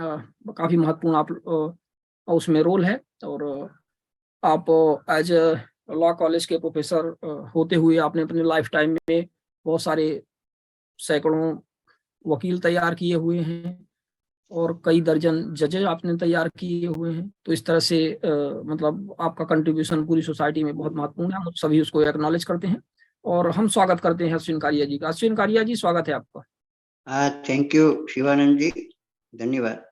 काफ़ी महत्वपूर्ण उसमें रोल है। और आप एज लॉ कॉलेज के प्रोफेसर होते हुए आपने अपने लाइफ टाइम में बहुत सारे सैकड़ों वकील तैयार किए हुए हैं और कई दर्जन जजेज आपने तैयार किए हुए हैं। तो इस तरह से मतलब आपका कंट्रीब्यूशन पूरी सोसाइटी में बहुत महत्वपूर्ण है, हम सभी उसको एक्नॉलेज करते हैं। और हम स्वागत करते हैं अश्विन कारिया जी का। अश्विन कारिया जी, स्वागत है आपका। थैंक यू शिवानंद जी, धन्यवाद।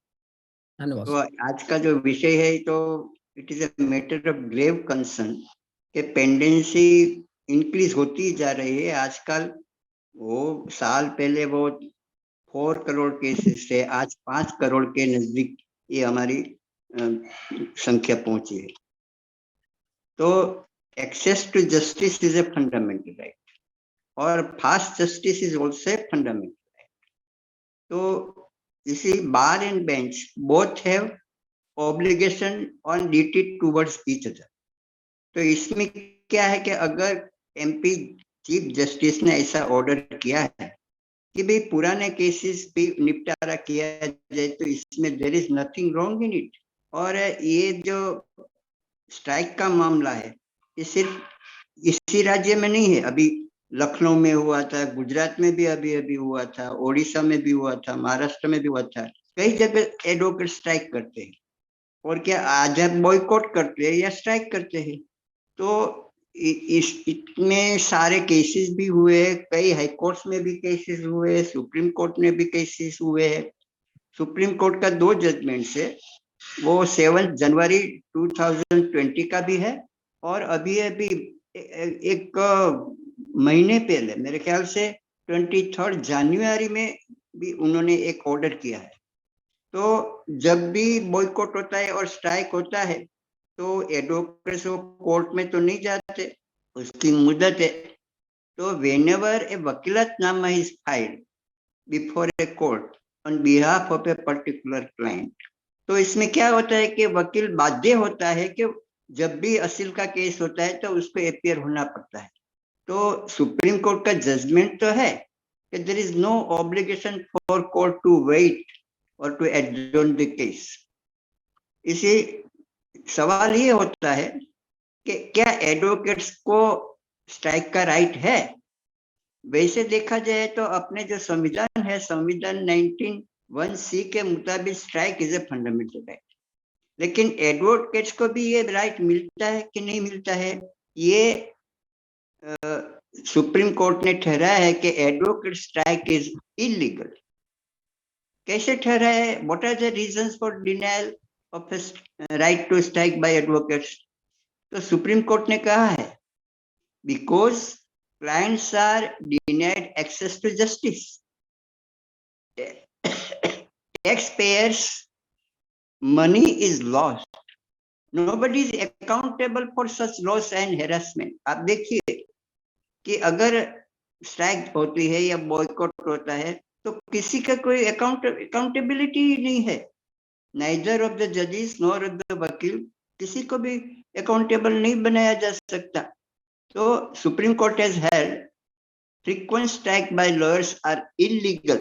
धन्यवाद। तो आज का जो विषय है, तो it is a matter of grave concern कि पेंडेंसी इंक्रीज होती जा रही है। आजकल वो साल पहले वो 4 करोड़ केसेस से आज 5 करोड़ के नजदीक ये हमारी संख्या पहुंची है। तो access to justice is a fundamental right और fast justice is also a fundamental right. तो you see, bar and bench both have obligation on duty towards each other. तो इसमें क्या है कि अगर एमपी चीफ जस्टिस ने ऐसा ऑर्डर किया है कि भाई पुराने केसेस पे निपटारा किया जाए, तो इसमें there is nothing wrong in it. और ये जो स्ट्राइक का मामला है, ये सिर्फ इसी राज्य में नहीं है। अभी लखनऊ में हुआ था, गुजरात में भी अभी अभी हुआ था, ओडिशा में भी हुआ था, महाराष्ट्र में भी हुआ था। कई जगह एडवोकेट स्ट्राइक करते हैं। और क्या आजाद बॉयकॉट करते हैं या स्ट्राइक करते हैं। तो इसमें सारे केसेस भी हुए, कई हाई कोर्ट्स में भी केसेस हुए, सुप्रीम कोर्ट में भी केसेस हुए हैं। सुप्रीम कोर्ट का 2 जजमेंट है, वो 7 जनवरी 2020 का भी है और अभी एक महीने पहले मेरे ख्याल से 23 जनवरी में भी उन्होंने एक ऑर्डर किया है। तो जब भी बॉयकॉट होता है और स्ट्राइक होता है तो एडवोकेट्स कोर्ट में तो नहीं जाते, उसकी मुद्दत है। तो whenever a vakalatnama is filed before a court on behalf of a particular client, तो इसमें क्या होता है कि वकील बाध्य होता है कि जब भी असील का केस होता है तो उसको अपियर होना पड़ता है। तो सुप्रीम कोर्ट का जजमेंट तो है कि there is no obligation for court to wait और टू एडजॉर्न द केस। इसी सवाल ये होता है कि क्या एडवोकेट्स को स्ट्राइक का राइट है। वैसे देखा जाए तो अपने जो संविधान है, संविधान 19(1)(c) के मुताबिक strike is a fundamental right. लेकिन एडवोकेट्स को भी ये राइट मिलता है कि नहीं मिलता है, ये सुप्रीम कोर्ट ने ठहराया है कि एडवोकेट स्ट्राइक इज इलीगल। कैसे ठहरा है? What are the reasons for denial of right to strike by advocates? तो सुप्रीम कोर्ट ने कहा है because clients are denied access to justice. Taxpayers' money is lost. Nobody is accountable for such loss and harassment. आप देखिए कि अगर strike होती है या बॉयकॉट होता है तो किसी का कोई अकाउंटेबिलिटी नहीं है। Neither of the judges nor of the वकील, किसी को भी अकाउंटेबल नहीं बनाया जा सकता। तो supreme court has held frequent strike by lawyers are illegal।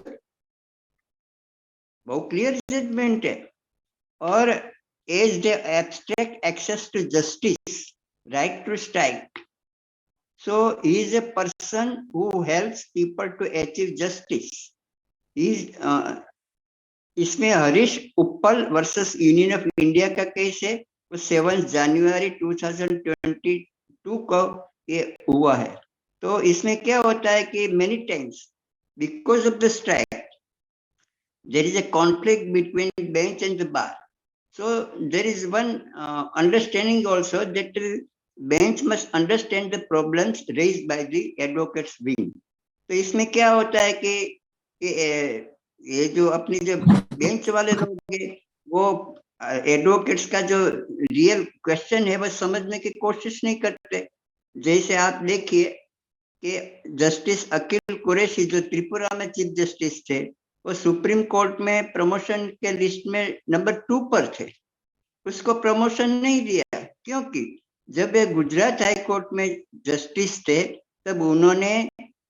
बहुत क्लियर जजमेंट है। और as the abstract access to justice, right to strike, so he is a person who helps people to achieve justice. इसमें Harish Uppal versus Union of India का case है, वो 7 जनवरी 2022 को ये हुआ है। तो इसमें क्या होता है कि many times because of the strike there is a conflict between bench and the bar. So there is one understanding also that bench must understand the problems raised by the advocates wing. तो इसमें क्या होता है कि ये जो अपनी जो बेंच वाले लोग हैं वो एडवोकेट्स का जो रियल क्वेश्चन है वो समझने की कोशिश नहीं करते। जैसे आप देखिए कि जस्टिस अकील कुरैशी जो त्रिपुरा में चीफ जस्टिस थे, वो सुप्रीम कोर्ट में प्रमोशन के लिस्ट में नंबर 2 पर थे, उसको प्रमोशन नहीं दिया क्योंकि जब ये गुजरात हाई कोर्ट में जस्टिस थे तब उन्होंने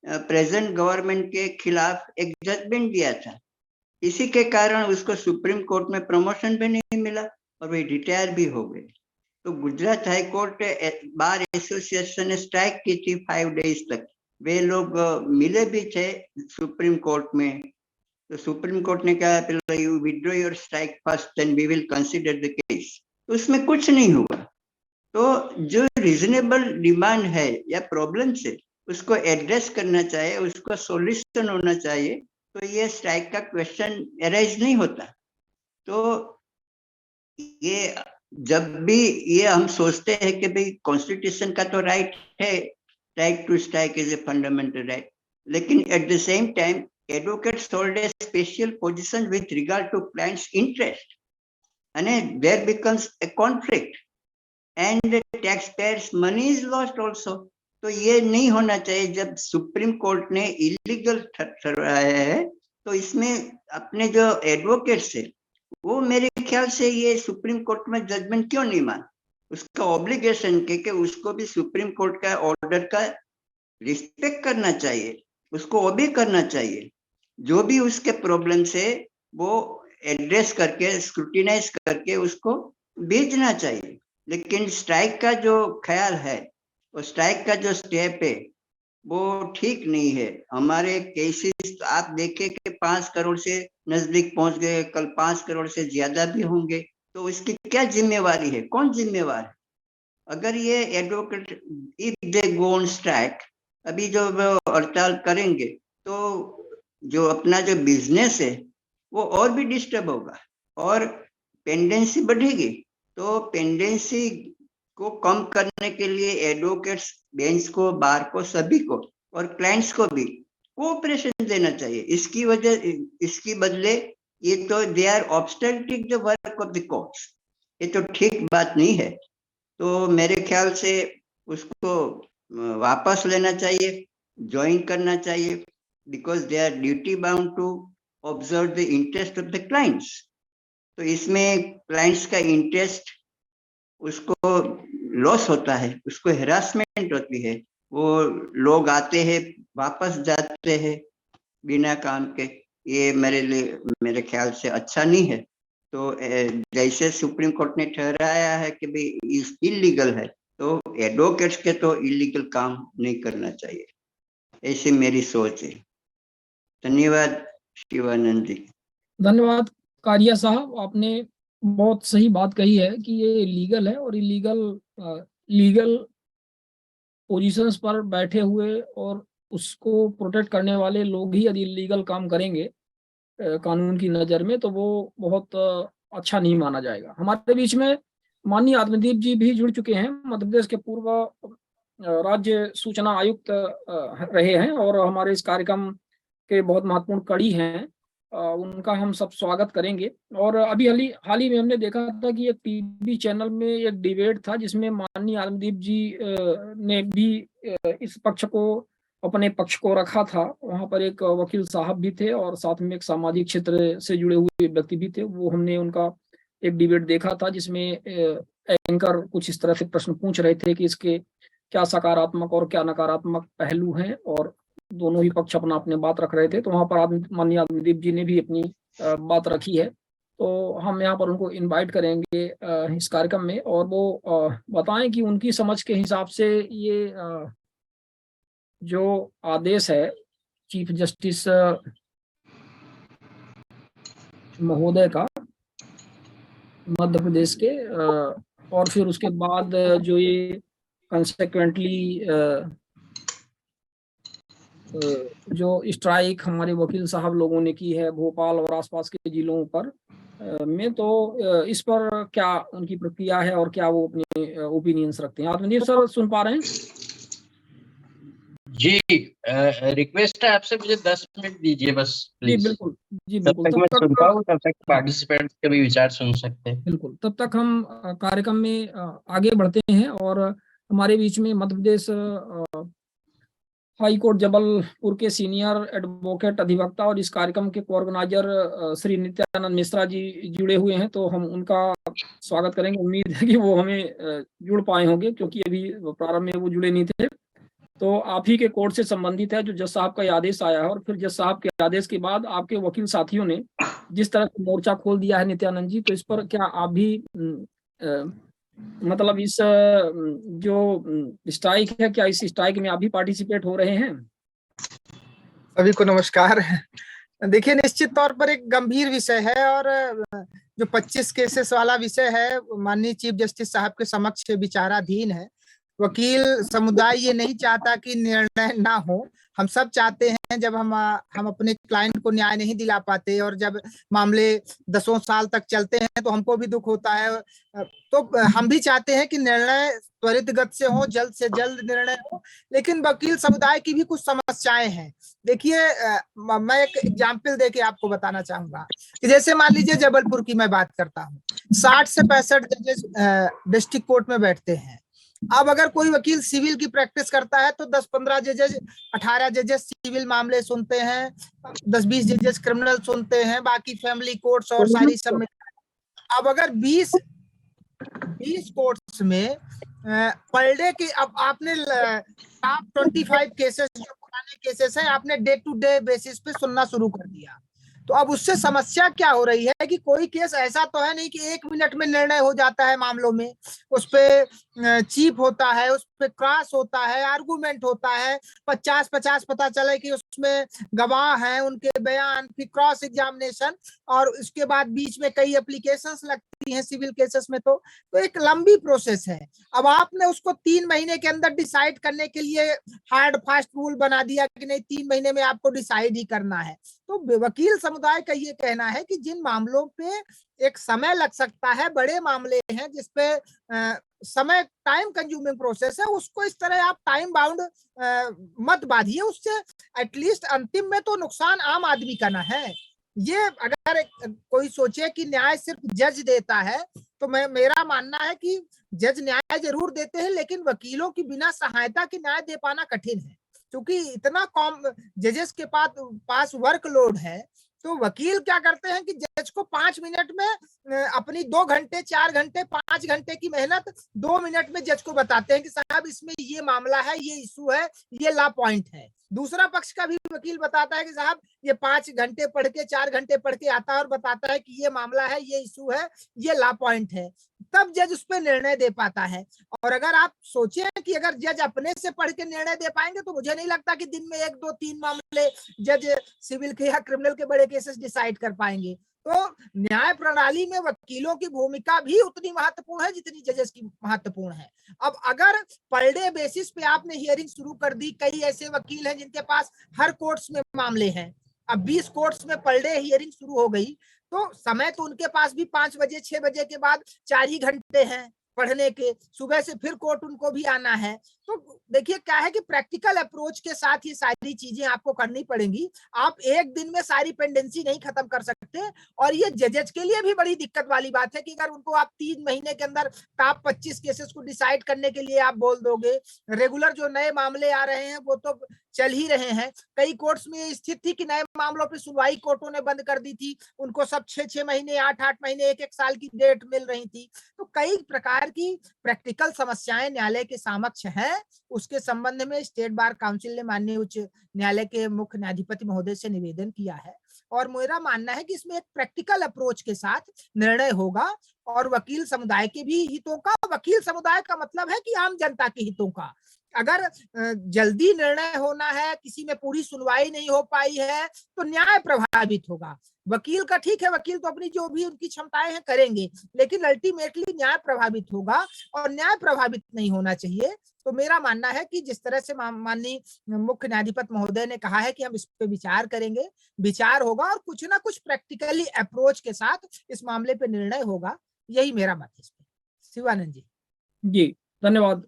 प्रेजेंट गवर्नमेंट के खिलाफ एक जजमेंट दिया था इसी के कारण उसको सुप्रीम कोर्ट में प्रमोशन भी नहीं मिला और वे रिटायर भी हो गए। तो Gujarat high court bar association ने स्ट्राइक की थी 5 डेज तक। वे लोग मिले भी थे सुप्रीम कोर्ट में। तो सुप्रीम कोर्ट ने कहा पहले you withdraw your strike first then we will consider the case. तो उसमें कुछ नहीं हुआ। तो जो रीजनेबल डिमांड है या प्रॉब्लम से उसको एड्रेस करना चाहिए, उसको सॉल्यूशन होना चाहिए, तो ये स्ट्राइक का क्वेश्चन अराइज नहीं होता। तो ये जब भी ये हम सोचते हैं कि भाई कॉन्स्टिट्यूशन का तो राइट है, right to strike is a fundamental right, लेकिन at the same time advocates hold a special position with regard to clients interest and there becomes a conflict and the taxpayers money is lost also। तो ये नहीं होना चाहिए। जब supreme court ने illegal ठहराया है तो इसमें अपने जो एडवोकेट्स है वो मेरे ख्याल से ये सुप्रीम कोर्ट में जजमेंट क्यों नहीं मान। उसका ऑब्लिगेशन कि उसको भी सुप्रीम कोर्ट का ऑर्डर का रिस्पेक्ट करना चाहिए, उसको ओबे करना चाहिए। जो भी उसके प्रॉब्लम्स है वो एड्रेस करके स्क्रूटिनाइज करके उसको भेजना चाहिए। लेकिन स्ट्राइक का जो ख्याल है और स्ट्राइक का जो स्टेप है वो ठीक नहीं है। हमारे केसेस आप देखें कि 5 करोड़ से नजदीक पहुंच गए, कल 5 करोड़ से ज्यादा भी होंगे। तो इसकी क्या जिम्मेवारी है, कौन जिम्मेवार है? अगर ये advocate if they go on strike, अभी जो हड़ताल करेंगे तो जो अपना जो बिजनेस है वो और भी डिस्टर्ब होगा और पेंडेंसी बढ़ेगी। तो पेंडेंसी को कम करने के लिए एडवोकेट्स, बेंच को, बार को, सभी को और क्लाइंट्स को भी कोऑपरेशन देना चाहिए। इसकी बदले ये तो they are obstructing the work of the courts, ये तो ठीक बात नहीं है। तो मेरे ख्याल से उसको वापस लेना चाहिए, ज्वाइन करना चाहिए, because they are duty bound to observe the interest of the clients. तो इसमें क्लाइंट्स का इंटरेस्ट उसको लॉस होता है, उसको हेरासमेंट होती है। वो लोग आते हैं वापस जाते हैं बिना काम के। ये मेरे ख्याल से अच्छा नहीं है। तो जैसे सुप्रीम कोर्ट ने ठहराया है कि भाई इलीगल है, तो एडवोकेट्स के तो इलीगल काम नहीं करना चाहिए, ऐसी मेरी सोच है। धन्यवाद शिवानंद जी। धन्यवाद कारिया साहब, आपने बहुत सही बात कही है कि ये लीगल है और लीगल पोजीशंस पर बैठे हुए और उसको प्रोटेक्ट करने वाले लोग ही यदि लीगल काम करेंगे कानून की नज़र में, तो वो बहुत अच्छा नहीं माना जाएगा। हमारे बीच में माननीय आत्मदीप जी भी जुड़ चुके हैं, मध्य प्रदेश के पूर्व राज्य सूचना आयुक्त रहे हैं और हमारे इस कार्यक्रम के बहुत महत्वपूर्ण कड़ी हैं। उनका हम सब स्वागत करेंगे। और अभी हाल ही में हमने देखा था कि एक टीवी चैनल में एक डिबेट था जिसमें माननीय आत्मदीप जी ने भी इस पक्ष को, अपने पक्ष को रखा था। वहां पर एक वकील साहब भी थे और साथ में एक सामाजिक क्षेत्र से जुड़े हुए व्यक्ति भी थे। वो हमने उनका एक डिबेट देखा था जिसमें एंकर कुछ इस तरह से प्रश्न पूछ रहे थे कि इसके क्या सकारात्मक और क्या नकारात्मक पहलू हैं, और दोनों ही पक्ष अपना अपने बात रख रहे थे। तो वहां पर माननीय आत्मदीप जी ने भी अपनी बात रखी है। तो हम यहाँ पर उनको इनवाइट करेंगे इस कार्यक्रम में, और वो बताएं कि उनकी समझ के हिसाब से ये जो आदेश है चीफ जस्टिस महोदय का मध्य प्रदेश के, और फिर उसके बाद जो ये कंसेक्वेंटली जो स्ट्राइक हमारे वकील साहब लोगों ने की है भोपाल और आसपास के जिलों पर में, तो इस पर क्या उनकी प्रतिक्रिया है और क्या वो अपने ओपिनियंस रखते हैं। आत्मदीप सर, सुन पा रहे हैं? जी, रिक्वेस्ट है आपसे, मुझे 10 मिनट दीजिए बस जी प्लीज। बिल्कुल, जी तब बिल्कुल। तक मैं सुनता हूँ, तब तक पार्टिसिपेंट के भी विचार सुन सकते हैं। बिल्कुल, तब तक हम कार्यक्रम में आगे बढ़ते हैं। और हमारे बीच में मध्य प्रदेश हाई कोर्ट जबलपुर के सीनियर एडवोकेट अधिवक्ता और इस कार्यक्रम के ऑर्गेनाइजर श्री नित्यानंद मिश्रा जी जुड़े हुए हैं। तो हम उनका स्वागत करेंगे। उम्मीद है कि वो हमें जुड़ पाए होंगे, क्योंकि अभी प्रारंभ में वो जुड़े नहीं थे। तो आप ही के कोर्ट से संबंधित है, जो जज साहब का आदेश आया है, और फिर जज साहब के आदेश के बाद आपके वकील साथियों ने जिस तरह से मोर्चा खोल दिया है नित्यानंद जी, तो इस पर क्या आप भी मतलब इस जो स्ट्राइक है, क्या इस स्ट्राइक में आप भी पार्टिसिपेट हो रहे हैं? सभी को नमस्कार। देखिए, निश्चित तौर पर एक गंभीर विषय है, और जो 25 केसेस वाला विषय है माननीय चीफ जस्टिस साहब के समक्ष विचाराधीन है। वकील समुदाय ये नहीं चाहता कि निर्णय ना हो। हम सब चाहते हैं, जब हम अपने क्लाइंट को न्याय नहीं दिला पाते और जब मामले 10 साल तक चलते हैं तो हमको भी दुख होता है। तो हम भी चाहते हैं कि निर्णय त्वरित गति से हो, जल्द से जल्द निर्णय हो, लेकिन वकील समुदाय की भी कुछ समस्याएं हैं। देखिए, मैं एक एग्जाम्पल देके आपको बताना चाहूंगा कि जैसे मान लीजिए जबलपुर की मैं बात करता हूँ, 60 से 65 जजेस डिस्ट्रिक्ट कोर्ट में बैठते हैं। अब अगर कोई वकील सिविल की प्रैक्टिस करता है तो 10-15 जजेस, 18 जजेस सिविल मामले सुनते हैं, 10-20 जजेस क्रिमिनल सुनते हैं, बाकी फैमिली कोर्ट्स और सारी सब। अब अगर 20 कोर्ट्स में पर डे के, अब आपने टॉप 25 केसेस जो पुराने केसेस हैं आपने डे टू डे बेसिस पे सुनना शुरू कर दिया। तो अब उससे समस्या क्या हो रही है कि कोई केस ऐसा तो है नहीं कि 1 मिनट में निर्णय हो जाता है मामलों में। उस पे चीप होता है, उस पे क्रॉस होता है, आर्गुमेंट होता है, 50-50 पता चले कि उसमें गवाह हैं, उनके बयान, फिर क्रॉस एग्जामिनेशन, और उसके बाद बीच में कई एप्लीकेशंस लगती हैं सिविल केसेस में। तो एक लंबी प्रोसेस है। अब आपने उसको 3 महीने के अंदर डिसाइड करने के लिए हार्ड फास्ट रूल बना दिया कि नहीं, 3 महीने में आपको डिसाइड ही करना है। तो वकील समुदाय का ये कहना है कि जिन मामलों पे एक समय लग सकता है, बड़े मामले हैं जिसपे समय, टाइम कंज्यूमिंग प्रोसेस है, उसको इस तरह आप टाइम बाउंड मत बांधिए। उससे एटलीस्ट अंतिम में तो नुकसान आम आदमी का ना है। ये अगर कोई सोचे कि न्याय सिर्फ जज देता है, तो मेरा मानना है कि जज न्याय जरूर देते हैं, लेकिन वकीलों की बिना सहायता के न्याय दे पाना कठिन है, क्योंकि इतना कम जजेस के पास वर्कलोड है। तो वकील क्या करते हैं कि जज को 5 मिनट में अपनी 2 घंटे, 4 घंटे, 5 घंटे की मेहनत 2 मिनट में जज को बताते हैं कि साहब इसमें ये मामला है, ये इशू है, ये लॉ पॉइंट है। दूसरा पक्ष का भी वकील बताता है कि साहब ये 5 घंटे पढ़ के, 4 घंटे पढ़ के आता है और बताता है कि ये मामला है, ये इशू है, ये लॉ पॉइंट है। तब जज उस पर निर्णय दे पाता है। और अगर आप सोचें कि अगर जज अपने से पढ़ के निर्णय दे पाएंगे, तो मुझे नहीं लगता कि दिन में 1, 2, 3 मामले जज सिविल के या क्रिमिनल के बड़े केसेस डिसाइड कर पाएंगे। तो न्याय प्रणाली में वकीलों की भूमिका भी उतनी महत्वपूर्ण है जितनी जजेस की महत्वपूर्ण है। अब अगर पर डे बेसिस पे आपने हियरिंग शुरू कर दी, कई ऐसे वकील हैं जिनके पास हर कोर्ट्स में मामले हैं, अब 20 कोर्ट्स में पर डे हियरिंग शुरू हो गई, तो समय तो उनके पास भी 5 बजे 6 बजे के बाद 4 ही घंटे हैं पढ़ने के, सुबह से फिर कोर्ट उनको भी आना है। तो देखिए क्या है कि प्रैक्टिकल अप्रोच के साथ ये सारी चीजें आपको करनी पड़ेंगी। आप एक दिन में सारी पेंडेंसी नहीं खत्म कर सकते। और ये जजेस के लिए भी बड़ी दिक्कत वाली बात है कि अगर उनको आप 3 महीने के अंदर टॉप 25 केसेस को डिसाइड करने के लिए आप बोल दोगे, रेगुलर जो नए मामले आ रहे हैं वो तो चल ही रहे हैं। कई कोर्ट्स में ये स्थिति थी कि नए मामलों पर सुनवाई कोर्टों ने बंद कर दी थी, उनको सब 6-6 महीने, 8-8 महीने, 1-1 साल की डेट मिल रही थी। तो कई प्रकार की प्रैक्टिकल समस्याएं न्यायालय के समक्ष हैं। उसके संबंध में स्टेट बार काउंसिल ने माननीय उच्च न्यायालय के मुख्य न्यायाधिपति महोदय से निवेदन किया है, और मेरा मानना है कि इसमें एक प्रैक्टिकल अप्रोच के साथ निर्णय होगा, और वकील समुदाय के भी हितों का, वकील समुदाय का मतलब है कि आम जनता के हितों का। अगर जल्दी निर्णय होना है, किसी में पूरी सुनवाई नहीं हो पाई है, तो न्याय प्रभावित होगा। वकील का ठीक है, वकील तो अपनी जो भी उनकी क्षमताएं हैं करेंगे, लेकिन अल्टीमेटली न्याय प्रभावित होगा, और न्याय प्रभावित नहीं होना चाहिए। तो मेरा मानना है कि जिस तरह से माननीय मुख्य न्यायाधिपति महोदय ने कहा है कि हम इस पे विचार करेंगे, विचार होगा और कुछ ना कुछ प्रैक्टिकली अप्रोच के साथ इस मामले पे निर्णय होगा। यही मेरा मत है इस पे। शिवानंद जी। जी धन्यवाद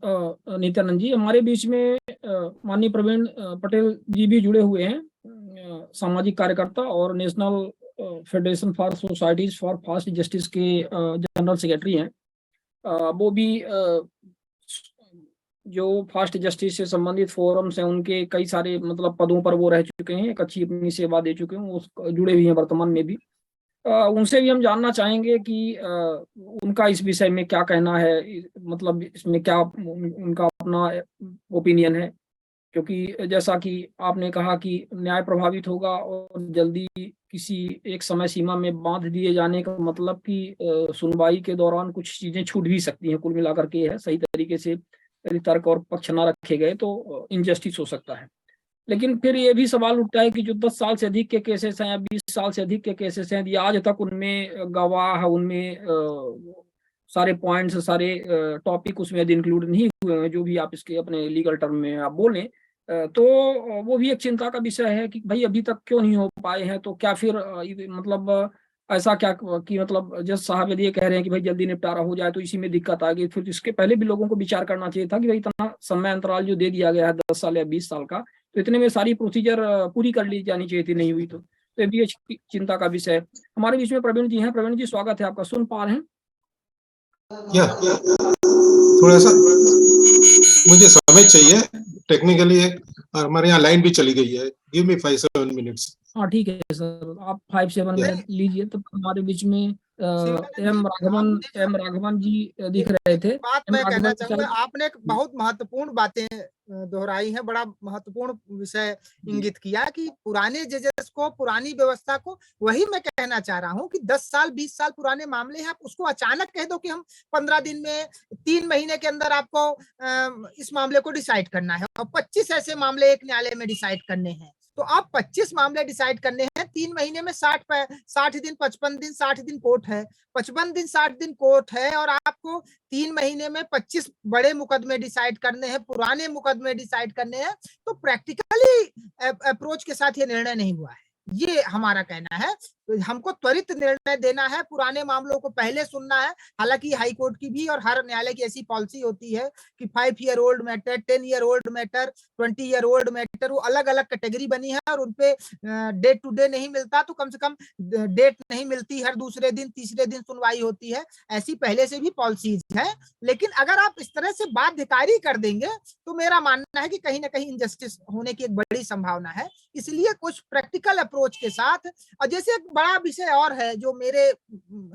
नित्यानंद जी। हमारे बीच में माननीय प्रवीण पटेल जी भी जुड़े हुए हैं, सामाजिक कार्यकर्ता और national federation for societies for fast justice के जनरल सेक्रेटरी हैं। वो भी जो फास्ट जस्टिस से संबंधित फोरम्स हैं उनके कई सारे मतलब पदों पर वो रह चुके हैं, एक अच्छी अपनी सेवा दे चुके हैं, जुड़े हुए हैं वर्तमान में भी। उनसे भी हम जानना चाहेंगे कि उनका इस विषय में क्या कहना है, मतलब इसमें क्या उनका अपना ओपिनियन है। क्योंकि जैसा कि आपने कहा कि न्याय प्रभावित होगा और जल्दी किसी एक समय सीमा में बांध दिए जाने का मतलब कि सुनवाई के दौरान कुछ चीजें छूट भी सकती हैं। कुल मिलाकर के है सही तरीके से यदि तर्क और पक्ष ना रखे गए तो इनजस्टिस हो सकता है। लेकिन फिर ये भी सवाल उठता है कि जो 10 साल से अधिक के केसेस हैं या 20 साल से अधिक के केसेस हैं, यदि आज तक उनमें गवाह, उनमें सारे पॉइंट्स, सारे टॉपिक उसमें यदि इंक्लूड नहीं हुए हैं, जो भी आप इसके अपने लीगल टर्म में आप बोलें, तो वो भी एक चिंता का विषय है कि भाई अभी तक क्यों नहीं हो पाए हैं। तो क्या फिर मतलब ऐसा क्या कि मतलब जज साहब यदि ये कह रहे हैं कि भाई जल्दी निपटारा हो जाए तो इसी में दिक्कत आ गई, फिर इसके पहले भी लोगों को विचार करना चाहिए था कि भाई इतना समय अंतराल जो दे दिया गया है 10 साल या 20 साल का, तो इतने में सारी प्रोसीजर पूरी कर ली जानी चाहिए थी, नहीं हुई तो ये भी एक चिंता का विषय है। हमारे बीच में प्रवीण जी हैं। प्रवीण जी, स्वागत है आपका। सुन पा रहे हैं? या थोड़ा सा मुझे समय चाहिए टेक्निकली, और हमारे यहाँ लाइन भी चली गई है। Give me 5-7 minutes. हाँ ठीक है सर, आप 5-7 मिनट लीजिए। तो हमारे बीच में एम राघवन जी दिख रहे थे। बात एम मैं कहना राघवन चाहूंगा, आपने एक बहुत महत्वपूर्ण बातें दोहराई हैं, बड़ा महत्वपूर्ण विषय इंगित किया कि पुराने जजेस को, पुरानी व्यवस्था को, वही मैं कहना चाह रहा हूं कि 10 साल 20 साल पुराने मामले हैं, आप उसको अचानक कह दो कि हम 15 दिन में, 3 महीने के अंदर आपको इस मामले को डिसाइड करना है, और 25 ऐसे मामले एक न्यायालय में डिसाइड करने हैं। तो आप 25 मामले डिसाइड करने हैं 3 महीने में, 60 दिन, 55 दिन, 60 दिन कोर्ट है, 55 दिन 60 दिन कोर्ट है, और आपको 3 महीने में 25 बड़े मुकदमे डिसाइड करने हैं, पुराने मुकदमे डिसाइड करने हैं। तो प्रैक्टिकली अप्रोच के साथ ये निर्णय नहीं हुआ है, ये हमारा कहना है। तो हमको त्वरित निर्णय देना है, पुराने मामलों को पहले सुनना है। हालांकि हाई कोर्ट की भी और हर न्यायालय की ऐसी पॉलिसी होती है कि 5 year old matter, 10 year old matter, 20 year old matter, वो अलग अलग कैटेगरी बनी है, और उनपे डे टू डे नहीं मिलता तो कम से कम डेट नहीं मिलती, हर दूसरे दिन तीसरे दिन सुनवाई होती है, ऐसी पहले से भी पॉलिसीज है। लेकिन अगर आप इस तरह से बाध्यकारी कर देंगे तो मेरा मानना है कि कहीं ना कहीं इनजस्टिस होने की एक बड़ी संभावना है। इसलिए कुछ प्रैक्टिकल अप्रोच के साथ, और जैसे एक बड़ा विषय और है जो मेरे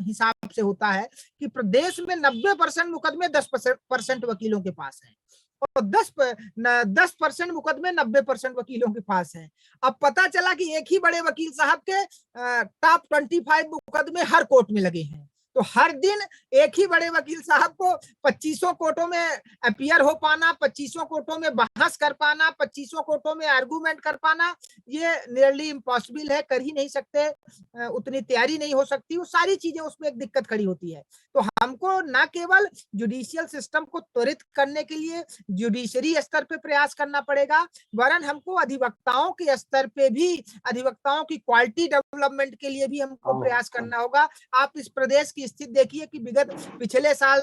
हिसाब से होता है कि प्रदेश में 90% मुकदमे 10% वकीलों के पास है, और 10% मुकदमे 90% वकीलों के पास है। अब पता चला कि एक ही बड़े वकील साहब के टॉप 25 मुकदमे हर कोर्ट में लगे हैं। तो हर दिन एक ही बड़े वकील साहब को 25 कोर्टों में अपीयर हो पाना, 25 कोर्टों में बहस कर पाना, 25 कोर्टों में आर्गुमेंट कर पाना, ये नियरली इम्पॉसिबल है, कर ही नहीं सकते, उतनी तैयारी नहीं हो सकती, वो सारी चीजें उसमें एक दिक्कत खड़ी होती है। तो हमको न केवल जुडिशियल सिस्टम को त्वरित करने के लिए जुडिशरी स्तर पे प्रयास करना पड़ेगा, वरन हमको अधिवक्ताओं के स्तर पे भी, अधिवक्ताओं की क्वालिटी डेवलपमेंट के लिए भी हमको प्रयास करना होगा। आप इस प्रदेश की स्थिति देखिए कि विगत पिछले साल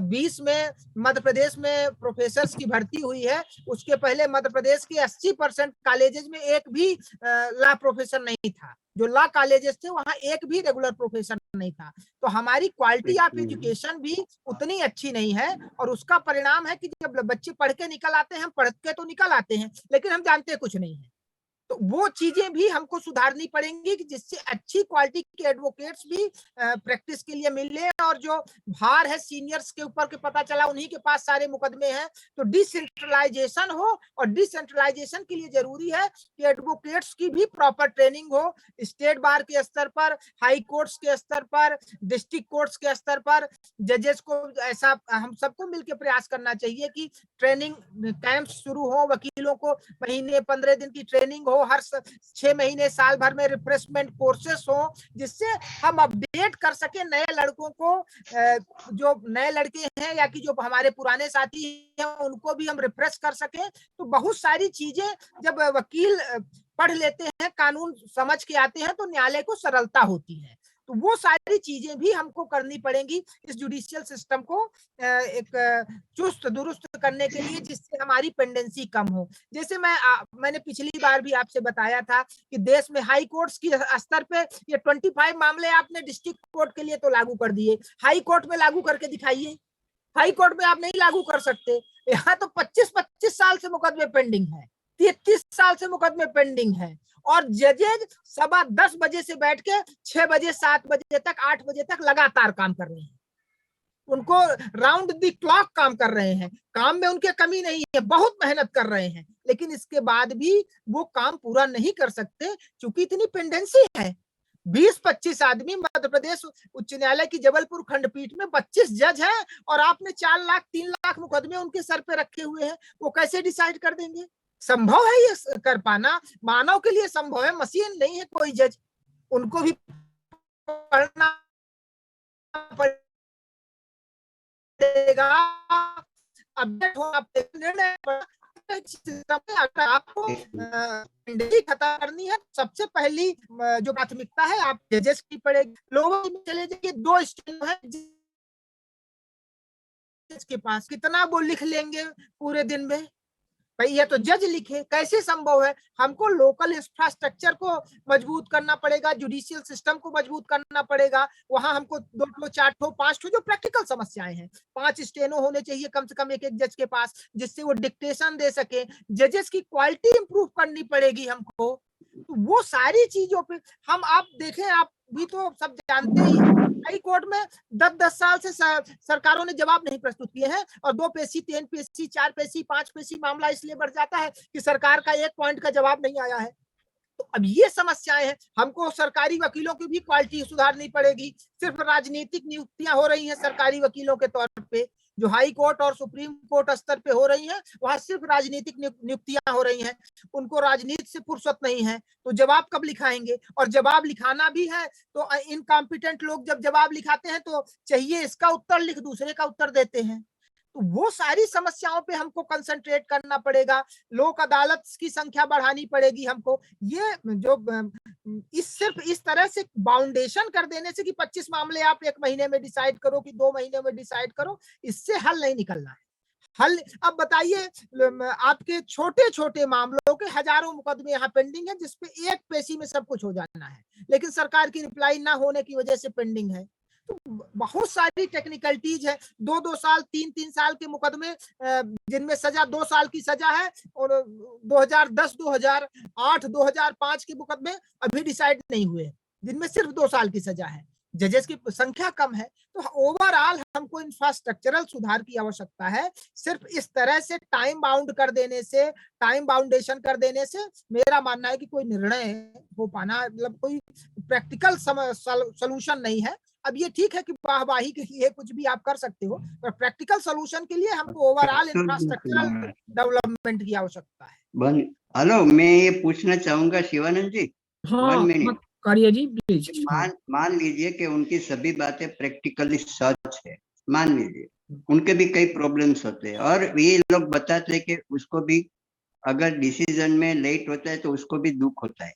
20 में मध्य प्रदेश में प्रोफेसर्स की भर्ती हुई है, उसके पहले मध्य प्रदेश के 80% कॉलेजेस में एक भी लॉ प्रोफेसर नहीं था। जो लॉ कॉलेजेस थे वहां एक भी रेगुलर प्रोफेसर नहीं था। तो हमारी क्वालिटी ऑफ एजुकेशन भी उतनी अच्छी नहीं है, और उसका परिणाम है कि जब बच्चे पढ़ के निकल आते हैं, हम पढ़ के तो निकल आते हैं लेकिन हम जानते कुछ नहीं है। तो वो चीजें भी हमको सुधारनी पड़ेंगी कि जिससे अच्छी क्वालिटी के एडवोकेट्स भी प्रैक्टिस के लिए मिले, और जो भार है सीनियर्स के ऊपर के पता चला उन्हीं के पास सारे मुकदमे हैं, तो डिसेंट्रलाइजेशन हो। और डिसेंट्रलाइजेशन के लिए जरूरी है कि एडवोकेट्स की भी प्रॉपर ट्रेनिंग हो, स्टेट बार के स्तर पर, हाई कोर्ट्स के स्तर पर, डिस्ट्रिक्ट कोर्ट्स के स्तर पर। जजेस को ऐसा हम सबको मिलकर प्रयास करना चाहिए कि ट्रेनिंग कैंप शुरू हो, वकीलों को महीने 15 दिन की ट्रेनिंग हो, हर 6 महीने साल भर में रिफ्रेशमेंट कोर्सेस हो, जिससे हम अपडेट कर सके नए लड़कों को। जो नए लड़के हैं या कि जो हमारे पुराने साथी हैं उनको भी हम रिफ्रेश कर सके। तो बहुत सारी चीजें जब वकील पढ़ लेते हैं, कानून समझ के आते हैं, तो न्यायालय को सरलता होती है। तो वो सारी चीजें भी हमको करनी पड़ेंगी इस जुडिशियल सिस्टम को एक चुस्त दुरुस्त करने के लिए, जिससे हमारी पेंडेंसी कम हो। जैसे मैंने पिछली बार भी आपसे बताया था कि देश में हाई कोर्ट्स की स्तर पे ये 25 मामले आपने डिस्ट्रिक्ट कोर्ट के लिए तो लागू कर दिए, हाई कोर्ट में लागू करके दिखाइए। हाई कोर्ट में आप नहीं लागू कर सकते। यहाँ तो 25-25 साल से मुकदमे पेंडिंग है, 33 साल से मुकदमे पेंडिंग है, और जजेज 10:15 बजे से बैठ के 6 बजे 7 बजे तक 8 बजे तक लगातार काम कर रहे हैं। उनको राउंड द क्लॉक काम कर रहे हैं, काम में उनके कमी नहीं है, बहुत मेहनत कर रहे हैं, लेकिन इसके बाद भी वो काम पूरा नहीं कर सकते क्योंकि इतनी पेंडेंसी है। 20-25 आदमी मध्य प्रदेश उच्च न्यायालय की जबलपुर खंडपीठ में 25 जज हैं और आपने 4 लाख 3 लाख मुकदमे उनके सर पे रखे हुए हैं, वो कैसे डिसाइड कर देंगे? संभव है ये कर पाना, मानव के लिए संभव है, मशीन नहीं है कोई जज। उनको भी पढ़ना पड़ेगा, अपडेट होना पड़ेगा। अगर आपको खत्म करनी है, सबसे पहली जो प्राथमिकता है आप जजेस की पड़ेगी। लोगों में चले जाइए, 2 स्टेनो है जज के पास, कितना वो लिख लेंगे पूरे दिन में? भाई ये तो जज लिखे, कैसे संभव है? हमको लोकल इंफ्रास्ट्रक्चर को मजबूत करना पड़ेगा, जुडिशियल सिस्टम को मजबूत करना पड़ेगा। वहां हमको 2 ठो 4 ठो 5 ठो जो प्रैक्टिकल समस्याएं हैं, 5 स्टेनो होने चाहिए कम से कम एक एक जज के पास, जिससे वो डिक्टेशन दे सके। जजेस की क्वालिटी इंप्रूव करनी पड़ेगी हमको। तो वो सारी चीजों पे हम, आप देखें, आप भी तो सब जानते ही, हाई कोर्ट में 10-10 साल से सरकारों ने जवाब नहीं प्रस्तुत किए हैं, और 2 पेशी 3 पेशी 4 पेशी 5 पेशी मामला इसलिए बढ़ जाता है कि सरकार का 1 पॉइंट का जवाब नहीं आया है। तो अब ये समस्याएं हैं, हमको सरकारी वकीलों की भी क्वालिटी सुधारनी पड़ेगी। सिर्फ राजनीतिक नियुक्तियां हो रही हैं सरकारी वकीलों के तौर पे, जो हाई कोर्ट और सुप्रीम कोर्ट स्तर पे हो रही हैं, वहां सिर्फ राजनीतिक नियुक्तियां हो रही हैं। उनको राजनीति से फुर्सत नहीं है, तो जवाब कब लिखाएंगे? और जवाब लिखाना भी है तो इनकॉम्पिटेंट लोग जब जवाब लिखाते हैं तो चाहिए इसका उत्तर लिख, दूसरे का उत्तर देते हैं। तो वो सारी समस्याओं पे हमको कंसंट्रेट करना पड़ेगा। लोक अदालत की संख्या बढ़ानी पड़ेगी हमको। ये जो सिर्फ इस तरह से बाउंडेशन कर देने से कि 25 मामले आप 1 महीने में डिसाइड करो कि 2 महीने में डिसाइड करो, इससे हल नहीं निकलना है। हल, अब बताइए, आपके छोटे छोटे मामलों के हजारों मुकदमे यहाँ पेंडिंग है, जिसपे 1 पेशी में सब कुछ हो जाना है, लेकिन सरकार की रिप्लाई ना होने की वजह से पेंडिंग है। तो बहुत सारी टेक्निकलिटीज है। 2-2 साल 3-3 साल के मुकदमे, जिनमें सजा 2 साल की सजा है, और 2010, 2008, 2005 के मुकदमे अभी डिसाइड नहीं हुए, जिनमें सिर्फ 2 साल की सजा है। जजेस की संख्या कम है। तो ओवरऑल हमको इंफ्रास्ट्रक्चरल सुधार की आवश्यकता है। सिर्फ इस तरह से टाइम बाउंड कर देने से, टाइम बाउंडेशन कर देने से मेरा मानना है कि कोई निर्णय हो पाना, मतलब कोई प्रैक्टिकल सोल्यूशन नहीं है। अब ये ठीक है कि वाहवाही के लिए कुछ भी आप कर सकते हो, पर प्रैक्टिकल सोल्यूशन के लिए हमको ओवरऑल इंफ्रास्ट्रक्चरल डेवलपमेंट की आवश्यकता है। हेलो, मैं ये पूछना चाहूंगा शिवानंद जी, 1 मिनट। कार्य जी प्लीज। मान लीजिए कि उनकी सभी बातें प्रैक्टिकली सच है, मान लीजिए उनके भी कई प्रॉब्लम्स होते हैं, और ये लोग बताते हैं कि उसको भी अगर डिसीजन में लेट होता है तो उसको भी दुख होता है,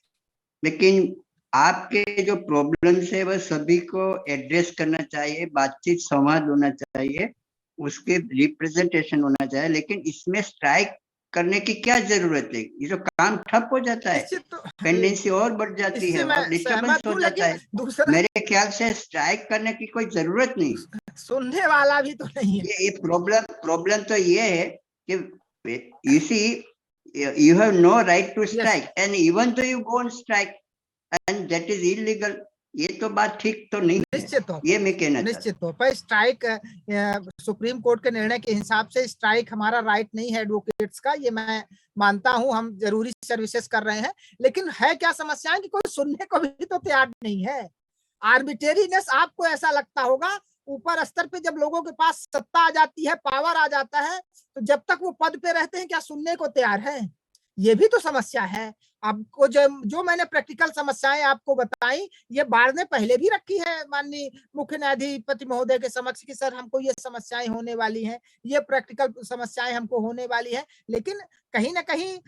लेकिन आपके जो प्रॉब्लम्स है वह सभी को एड्रेस करना चाहिए, बातचीत संवाद होना चाहिए, उसके रिप्रेजेंटेशन होना चाहिए, लेकिन इसमें स्ट्राइक करने की क्या जरूरत है? ये जो काम ठप हो जाता है, पेंडेंसी और बढ़ जाती है और डिस्टर्बेंस हो जाता है। मेरे ख्याल से स्ट्राइक करने की कोई जरूरत नहीं, सुनने वाला भी तो नहीं है। ये प्रॉब्लम तो ये है कि you see, you have no right to strike, and even though you go on strike and that is illegal, ये तो बात ठीक तो नहीं है। निश्चित तौर ये मैं कहना निश्चित तौर पर स्ट्राइक, सुप्रीम कोर्ट के निर्णय के हिसाब से स्ट्राइक हमारा राइट नहीं है एडवोकेट्स का, ये मैं मानता हूं। हम जरूरी सर्विसेज कर रहे हैं, लेकिन है क्या समस्या है कि कोई सुनने को भी तो तैयार नहीं है। आर्बिट्रेरीनेस, आपको ऐसा लगता होगा ऊपर स्तर पे जब लोगों के पास सत्ता आ जाती है, पावर आ जाता है, तो जब तक वो पद पे रहते हैं क्या सुनने को तैयार है? ये भी तो समस्या है। आपको जो मैंने प्रैक्टिकल समस्याएं आपको बताई, ये बाढ़ ने पहले भी रखी है माननीय मुख्य न्यायाधीपति महोदय के समक्ष कि सर हमको ये समस्याएं होने वाली हैं, ये प्रैक्टिकल समस्याएं हमको होने वाली हैं। लेकिन कहीं ना कहीं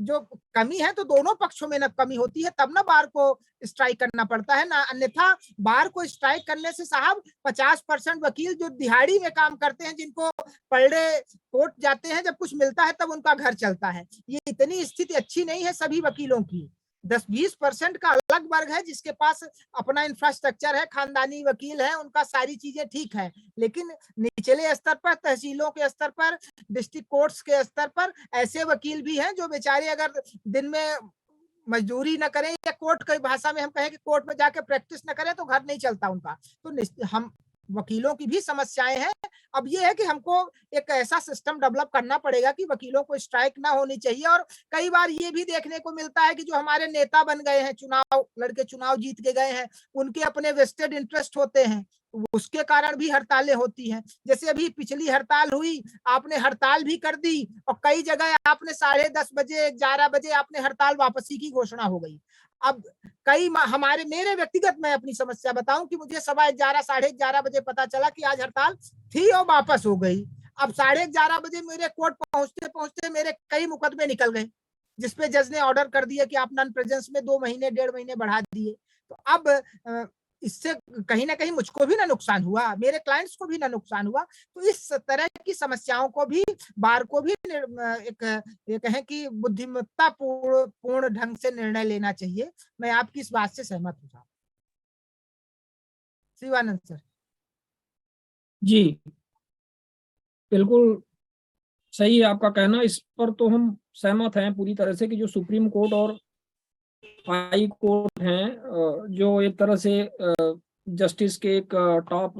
जो कमी है तो दोनों पक्षों में ना कमी होती है, तब ना बार को स्ट्राइक करना पड़ता है ना, अन्यथा बार को स्ट्राइक करने से साहब 50% वकील जो दिहाड़ी में काम करते हैं, जिनको पर डे कोर्ट जाते हैं, जब कुछ मिलता है तब उनका घर चलता है। ये इतनी स्थिति अच्छी नहीं है सभी वकीलों की। 10-20% का अलग वर्ग है जिसके पास अपना इंफ्रास्ट्रक्चर है, खानदानी वकील है, उनका सारी चीजें ठीक है, लेकिन निचले स्तर पर, तहसीलों के स्तर पर, डिस्ट्रिक्ट कोर्ट्स के स्तर पर ऐसे वकील भी हैं जो बेचारे अगर दिन में मजदूरी न करें, या कोर्ट की भाषा में हम कहें कि कोर्ट में जाके प्रैक्टिस न करें, तो घर नहीं चलता उनका। तो हम वकीलों की भी समस्याएं हैं। अब ये है कि हमको एक ऐसा सिस्टम डेवलप करना पड़ेगा कि वकीलों को स्ट्राइक ना होनी चाहिए। और कई बार ये भी देखने को मिलता है कि जो हमारे नेता बन गए हैं, चुनाव लड़के चुनाव जीत के गए हैं, उनके अपने वेस्टेड इंटरेस्ट होते हैं, उसके कारण भी हड़तालें होती हैं। जैसे अभी पिछली हड़ताल हुई, आपने हड़ताल भी कर दी और कई जगह आपने 10:30 बजे 11 बजे आपने हड़ताल वापसी की घोषणा हो गई। अब कई हमारे मेरे व्यक्तिगत मैं अपनी समस्या बताऊं कि मुझे 11:15 11:30 बजे पता चला कि आज हड़ताल थी और वापस हो गई। अब 11:30 बजे मेरे कोर्ट पहुंचते पहुंचते मेरे कई मुकदमे निकल गए, जिसपे जज ने ऑर्डर कर दिया कि आप नॉन प्रेजेंस में 2 महीने 1.5 महीने बढ़ा दिए। तो अब इससे कहीं ना कहीं मुझको भी ना नुकसान हुआ, मेरे क्लाइंट्स को भी ना नुकसान हुआ। तो इस तरह की समस्याओं को भी बार को भी एक ये कहें कि बुद्धिमत्ता पूर्ण ढंग से निर्णय लेना चाहिए। मैं आपकी इस बात से सहमत हूँ शिवानंद सर। जी बिल्कुल सही है आपका कहना, इस पर तो हम सहमत हैं पूरी तरह से कि जो सुप्रीम कोर्ट और हाई कोर्ट हैं जो एक तरह से जस्टिस के एक टॉप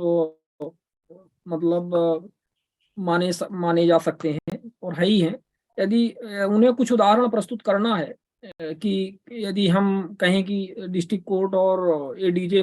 मतलब माने जा सकते हैं और है ही हैं। यदि उन्हें कुछ उदाहरण प्रस्तुत करना है कि यदि हम कहें कि डिस्ट्रिक्ट कोर्ट और एडीजे